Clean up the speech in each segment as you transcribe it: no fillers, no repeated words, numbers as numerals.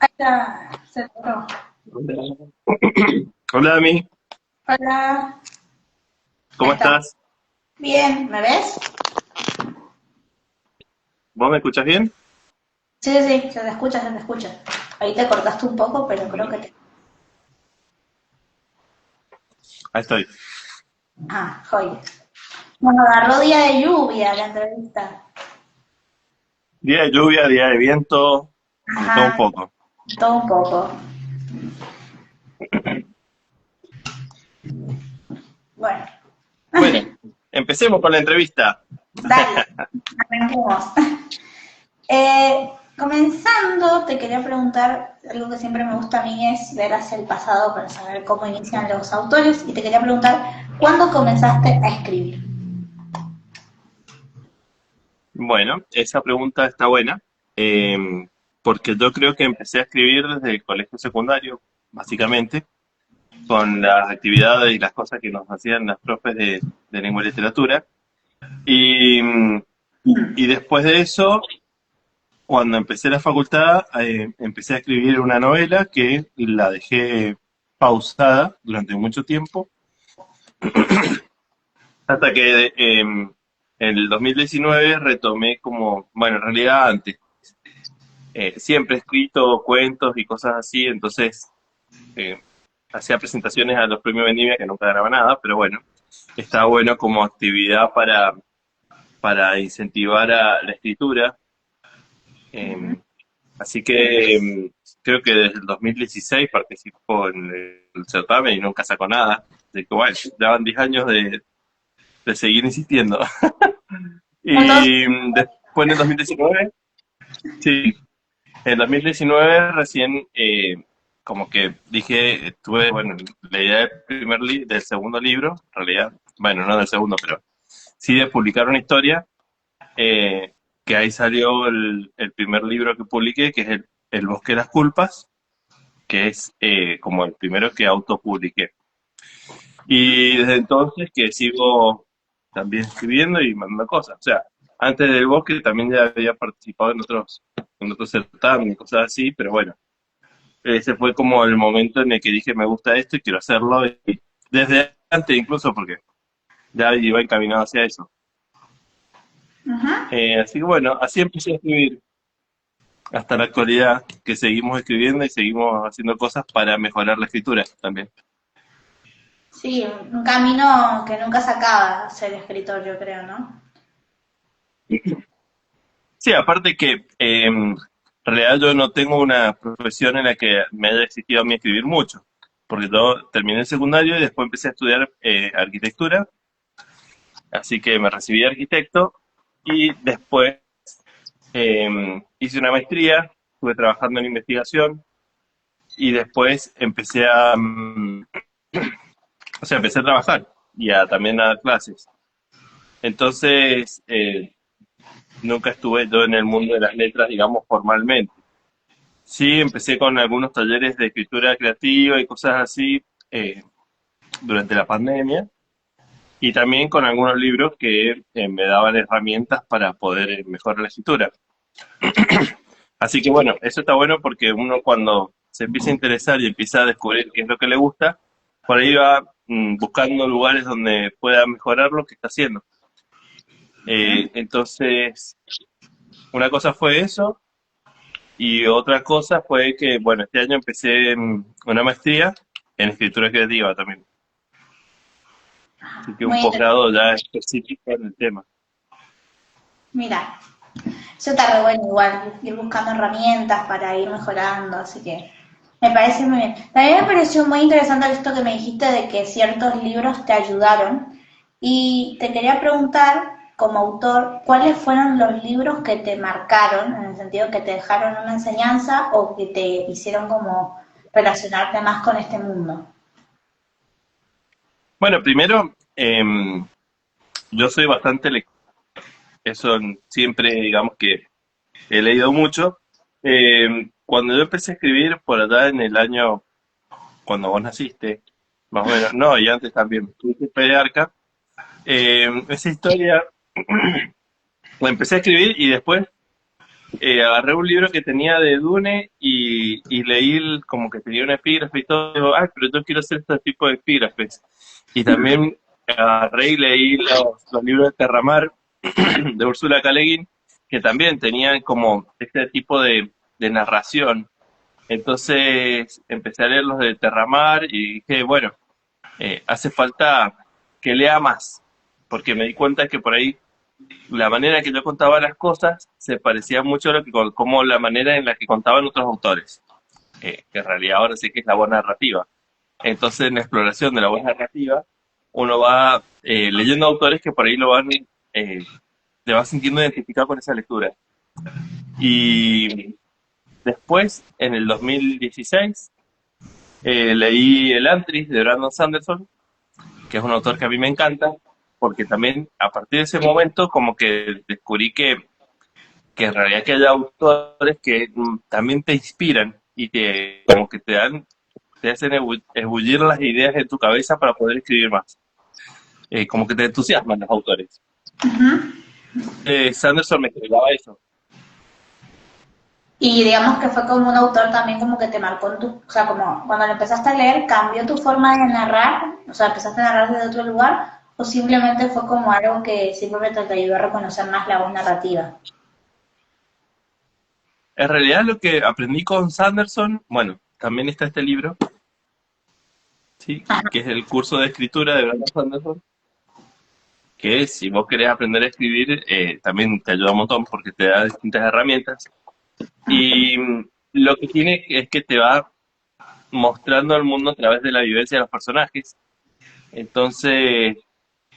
Hola, se cortó. Hola, hola, Ami, Hola, ahí ¿cómo está. estás? Bien, ¿me ves? ¿Vos me escuchas bien? Sí, sí, sí, se te escucha, se te escucha. Ahí te cortaste un poco, pero creo Bueno, que te... ahí estoy. Ah, joya. Bueno, agarró día de lluvia la entrevista. Día de lluvia, día de viento, de todo un Ajá, poco. todo un poco. Bueno, Bueno, empecemos con la entrevista. dale, arranquemos. Comenzando, te quería preguntar, algo que siempre me gusta a mí es ver hacia el pasado para saber cómo inician los autores, y te quería preguntar, ¿cuándo comenzaste a escribir? Bueno, esa pregunta está buena, eh, porque yo creo que empecé a escribir desde el colegio secundario, básicamente, con las actividades y las cosas que nos hacían las profes de lengua y literatura. Y, y después de eso, cuando empecé la facultad, empecé a escribir una novela que la dejé pausada durante mucho tiempo, hasta que en el 2019 retomé como, bueno, en realidad antes, siempre he escrito cuentos y cosas así, entonces eh, hacía presentaciones a los premios Vendimia que nunca ganaba nada, pero bueno, está bueno como actividad para incentivar a la escritura. eh, Así que creo que desde el 2016 participó en el certamen y nunca sacó nada. Así que bueno, ya van 10 años de seguir insistiendo. Entonces, Y después en el 2019, sí, en el 2019 recién como que dije, tuve, bueno, la idea del segundo libro, en realidad, bueno, no del segundo, pero sí de publicar una historia, que ahí salió el primer libro que publiqué, que es El Bosque de las Culpas, que es como el primero que autopubliqué. Y desde entonces que sigo también escribiendo y mandando cosas. O sea, antes del bosque también ya había participado en otros certámenes y cosas así, pero bueno, ese fue como el momento en el que dije me gusta esto y quiero hacerlo. Y desde antes incluso porque ya iba encaminado hacia eso. ajá. Así que bueno, así empecé a escribir hasta la actualidad, que seguimos escribiendo y seguimos haciendo cosas para mejorar la escritura también. Sí, un camino que nunca se acaba ser escritor, yo creo, ¿no? Sí, aparte que en realidad yo no tengo una profesión en la que me haya exigido a mí escribir mucho, porque yo terminé el secundario y después empecé a estudiar arquitectura, así que me recibí de arquitecto y después hice una maestría, estuve trabajando en investigación y después empecé o sea, empecé a trabajar y también a dar clases. Entonces, nunca estuve yo en el mundo de las letras, digamos, formalmente. Sí, empecé con algunos talleres de escritura creativa y cosas así durante la pandemia y también con algunos libros que me daban herramientas para poder mejorar la escritura. Así que bueno, eso está bueno porque uno cuando se empieza a interesar y empieza a descubrir qué es lo que le gusta, por ahí va buscando lugares donde pueda mejorar lo que está haciendo. Entonces, una cosa fue eso y otra cosa fue que, bueno, este año empecé una maestría en escritura creativa también. Así que un Muy interesante. posgrado ya específico en el tema. Mira, eso está re bueno igual, ir buscando herramientas para ir mejorando, así que me parece muy bien. También me pareció muy interesante esto que me dijiste de que ciertos libros te ayudaron y te quería preguntar, como autor, ¿cuáles fueron los libros que te marcaron, en el sentido que te dejaron una enseñanza o que te hicieron como relacionarte más con este mundo? Bueno, primero, yo soy bastante lector. Eso siempre, digamos que he leído mucho. Cuando yo empecé a escribir por allá en el año, cuando vos naciste, más o menos, no, y antes también, fuiste pediarca, esa historia la empecé a escribir y después agarré un libro que tenía de Dune y leí como que tenía un epígrafe y todo, y digo, ay, pero yo quiero hacer este tipo de epígrafes. Y también agarré y leí los libros de Terramar de Úrsula K. Le Guin, que también tenían como este tipo de narración. Entonces empecé a leer los de Terramar y dije, bueno, hace falta que lea más, porque me di cuenta que por ahí la manera que yo contaba las cosas se parecía mucho a lo que, como la manera en la que contaban otros autores, que en realidad ahora sí que es la voz narrativa. Entonces, en la exploración de la voz narrativa, uno va leyendo autores que por ahí lo van, te vas sintiendo identificado con esa lectura. Y después, en el 2016, leí El Antris de Brandon Sanderson, que es un autor que a mí me encanta, porque también a partir de ese momento como que descubrí que en realidad que haya autores que también te inspiran y que como que te hacen ebullir las ideas en tu cabeza para poder escribir más. Como que te entusiasman los autores. Ujú. Sanderson me entregaba eso. Y digamos que fue como un autor también como que te marcó en tu, o sea, como cuando lo empezaste a leer, cambió tu forma de narrar, o sea, empezaste a narrar desde otro lugar, o simplemente fue como algo que simplemente te ayudó a reconocer más la voz narrativa. En realidad lo que aprendí con Sanderson, bueno, también está este libro, ¿sí? Ajá. Que es el curso de escritura de Brandon Sanderson, que si vos querés aprender a escribir, también te ayuda un montón porque te da distintas herramientas. Y lo que tiene es que te va mostrando al mundo a través de la vivencia de los personajes. Entonces,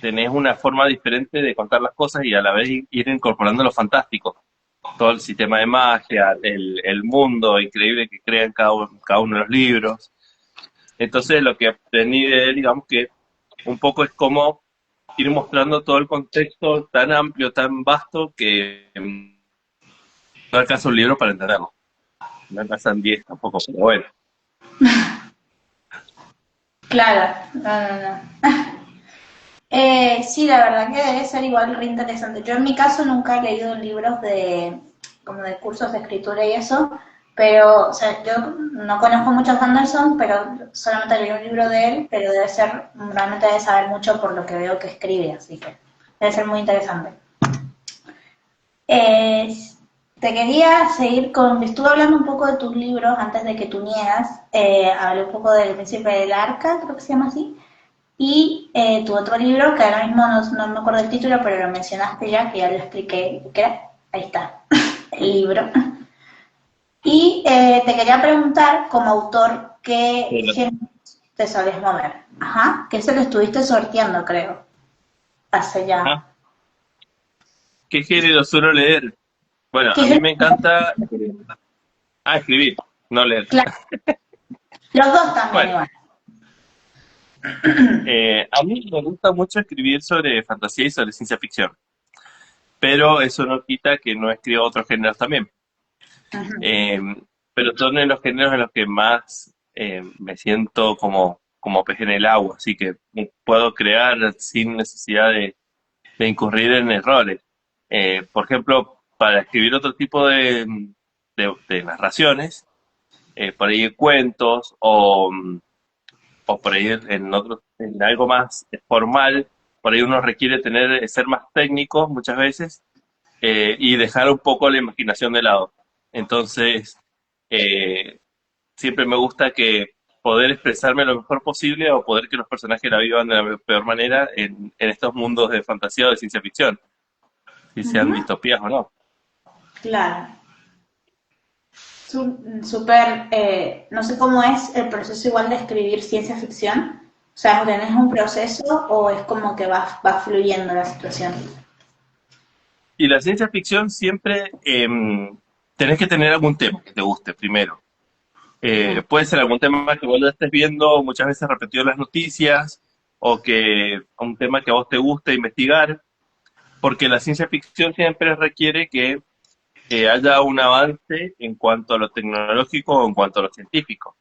tenés una forma diferente de contar las cosas y a la vez ir incorporando lo fantástico. Todo el sistema de magia, el mundo increíble que crean cada uno de los libros. Entonces, lo que aprendí de él, digamos que un poco es como ir mostrando todo el contexto tan amplio, tan vasto, que no alcanza un libro para entenderlo. No alcanzan 10 tampoco, pero bueno. Claro, no, no, no. Sí, la verdad que debe ser igual re interesante. Yo en mi caso nunca he leído libros de como de cursos de escritura y eso, pero, o sea, yo no conozco mucho a Anderson, pero solamente leí un libro de él, pero debe ser, realmente debe saber mucho por lo que veo que escribe, así que debe ser muy interesante. Eh, Te quería seguir con, estuve hablando un poco de tus libros antes de que tú niegas, hablé un poco del Príncipe del Arca, creo que se llama así, y tu otro libro, que ahora mismo no me acuerdo el título, pero lo mencionaste ya, que ya lo expliqué, que era, ahí está, el libro. Y te quería preguntar, como autor, ¿qué Pero, género te sabes mover? Ajá, que ese lo estuviste sorteando, creo, hace ya. ajá. ¿Qué género suelo leer? Bueno, ¿Qué a mí me género? encanta escribir, no leer. Claro, los dos también Bueno, igual. a mí me gusta mucho escribir sobre fantasía y sobre ciencia ficción, pero eso no quita que no escriba otros géneros también. Ujú. Eh, pero son en los géneros en los que más me siento como pez en el agua, así que puedo crear sin necesidad de incurrir en errores. Por ejemplo, para escribir otro tipo de narraciones, por ahí cuentos o por ahí en algo más formal, por ahí uno requiere ser más técnico muchas veces y dejar un poco la imaginación de lado. Entonces, eh, siempre me gusta que poder expresarme lo mejor posible o poder que los personajes la vivan de la peor manera en estos mundos de fantasía o de ciencia ficción, si sean Ujú. distopías o no. Claro. Súper, no sé cómo es el proceso igual de escribir ciencia ficción. O sea, ¿tenés un proceso o es como que va fluyendo la situación? Y la ciencia ficción siempre tenés que tener algún tema que te guste primero. Puede ser algún tema que vos lo estés viendo muchas veces repetido en las noticias o que un tema que a vos te guste investigar, porque la ciencia ficción siempre requiere que haya un avance en cuanto a lo tecnológico o en cuanto a lo científico.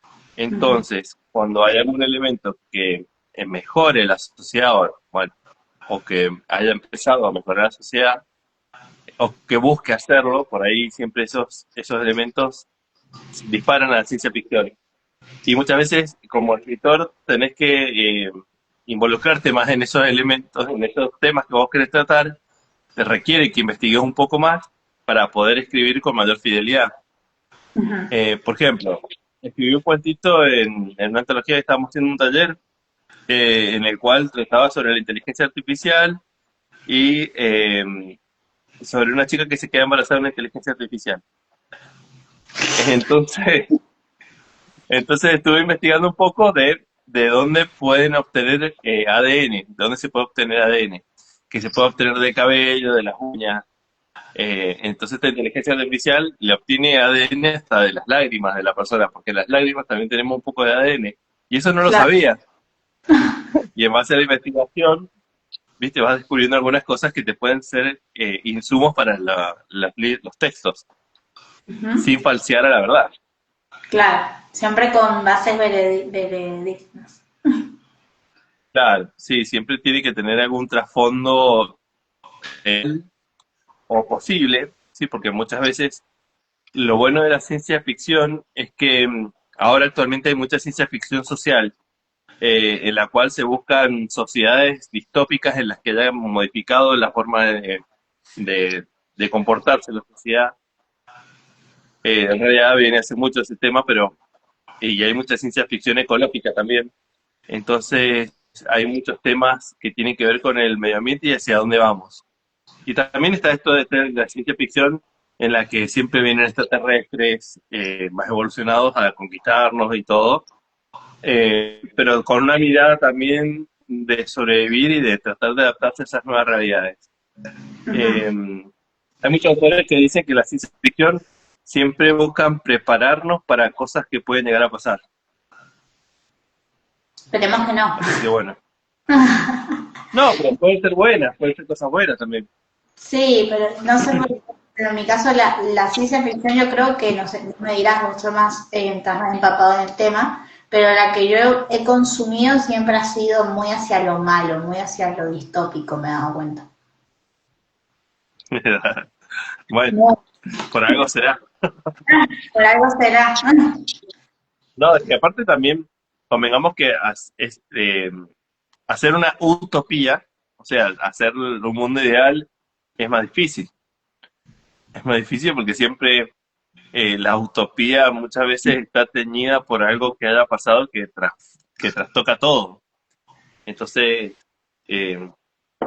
Ujú. Entonces, cuando hay algún elemento que mejore la sociedad, o, bueno, o que haya empezado a mejorar la sociedad, o que busque hacerlo, por ahí siempre esos elementos disparan a la ciencia ficción. Y muchas veces, como escritor, tenés que involucrarte más en esos elementos, en esos temas que vos querés tratar, te requiere que investigues un poco más para poder escribir con mayor fidelidad. Ujú. Por ejemplo, escribí un cuentito en una antología que estábamos haciendo un taller en el cual trataba sobre la inteligencia artificial y sobre una chica que se queda embarazada de una inteligencia artificial. Entonces, entonces estuve investigando un poco de dónde pueden obtener ADN, de dónde se puede obtener ADN, que se puede obtener de cabello, de las uñas. Entonces esta inteligencia artificial le obtiene ADN hasta de las lágrimas de la persona, porque en las lágrimas también tenemos un poco de ADN. Y eso no lo Claro. sabía. Y en base a la investigación, viste, vas descubriendo algunas cosas que te pueden ser insumos para los textos, Ujú. sin falsear a la verdad. Claro, siempre con bases veredictas. Claro, sí, siempre tiene que tener algún trasfondo o posible, sí, porque muchas veces lo bueno de la ciencia ficción es que ahora actualmente hay mucha ciencia ficción social, en la cual se buscan sociedades distópicas en las que hayan modificado la forma de, de comportarse la sociedad. En realidad viene hace mucho ese tema, pero y hay mucha ciencia ficción ecológica también. Entonces hay muchos temas que tienen que ver con el medio ambiente y hacia dónde vamos. Y también está esto de la ciencia ficción en la que siempre vienen extraterrestres más evolucionados a conquistarnos y todo, pero con una mirada también de sobrevivir y de tratar de adaptarse a esas nuevas realidades. Ujú. Eh, Hay muchos autores que dicen que la ciencia ficción siempre buscan prepararnos para cosas que pueden llegar a pasar. Esperemos que no. Así que bueno. No, pero pueden ser cosas buenas también. Sí, pero no sé por qué, pero en mi caso la ciencia ficción yo creo que, no sé, me dirás mucho más, estás más empapado en el tema, pero la que yo he consumido siempre ha sido muy hacia lo malo, muy hacia lo distópico, me he dado cuenta. Bueno, No, por algo será. por algo será. No, es que aparte también, convengamos que hacer una utopía, o sea, hacer un mundo ideal, es más difícil. Es más difícil porque siempre la utopía muchas veces está teñida por algo que haya pasado que trastoca todo. Entonces, eh,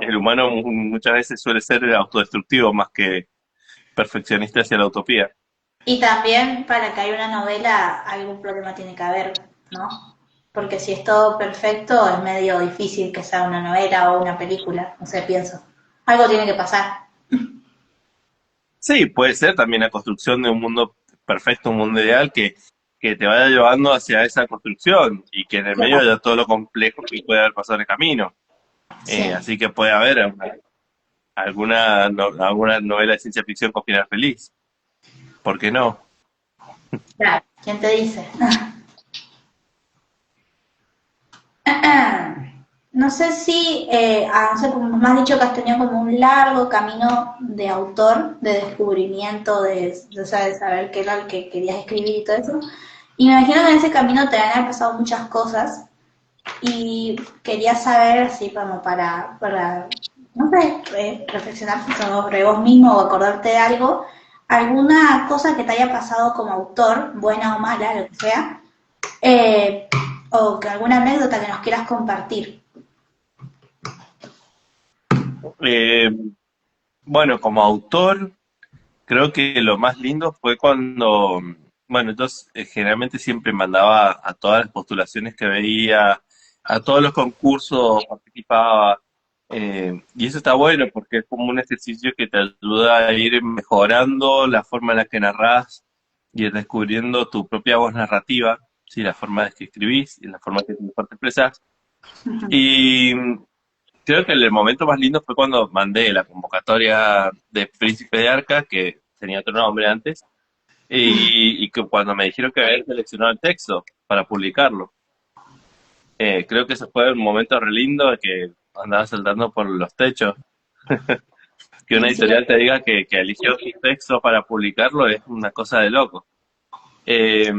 el humano muchas veces suele ser autodestructivo más que perfeccionista hacia la utopía. Y también para que haya una novela algún problema tiene que haber, ¿no? Porque si es todo perfecto es medio difícil que sea una novela o una película, no sé, pienso. Algo tiene que pasar. Sí, puede ser también la construcción de un mundo perfecto, un mundo ideal que te vaya llevando hacia esa construcción y que en el medio Claro. haya todo lo complejo que puede haber pasado en el camino. Sí, Así que puede haber alguna novela de ciencia ficción con final feliz. ¿Por qué no? claro. ¿Quién te dice? No sé si, no sé, como me has dicho que has tenido como un largo camino de autor, de descubrimiento, o sea, de saber qué era lo que querías escribir y todo eso. Y me imagino que en ese camino te van a haber pasado muchas cosas y quería saber, así como para no sé, reflexionar sobre vos mismo o acordarte de algo, alguna cosa que te haya pasado como autor, buena o mala, lo que sea, eh, o que alguna anécdota que nos quieras compartir. Eh, bueno, como autor, creo que lo más lindo fue cuando, bueno, yo generalmente siempre mandaba a todas las postulaciones que veía, a todos los concursos participaba, y eso está bueno porque es como un ejercicio que te ayuda a ir mejorando la forma en la que narrás y descubriendo tu propia voz narrativa, ¿sí? La forma en que escribís y la forma en que mejor te expresás. Y creo que el momento más lindo fue cuando mandé la convocatoria de Príncipe de Arca, que tenía otro nombre antes, y que cuando me dijeron que había seleccionado el texto para publicarlo. Creo que ese fue un momento re lindo de que andaba saltando por los techos. Que una Sí, sí, editorial te diga que eligió su texto para publicarlo es una cosa de loco. Eh,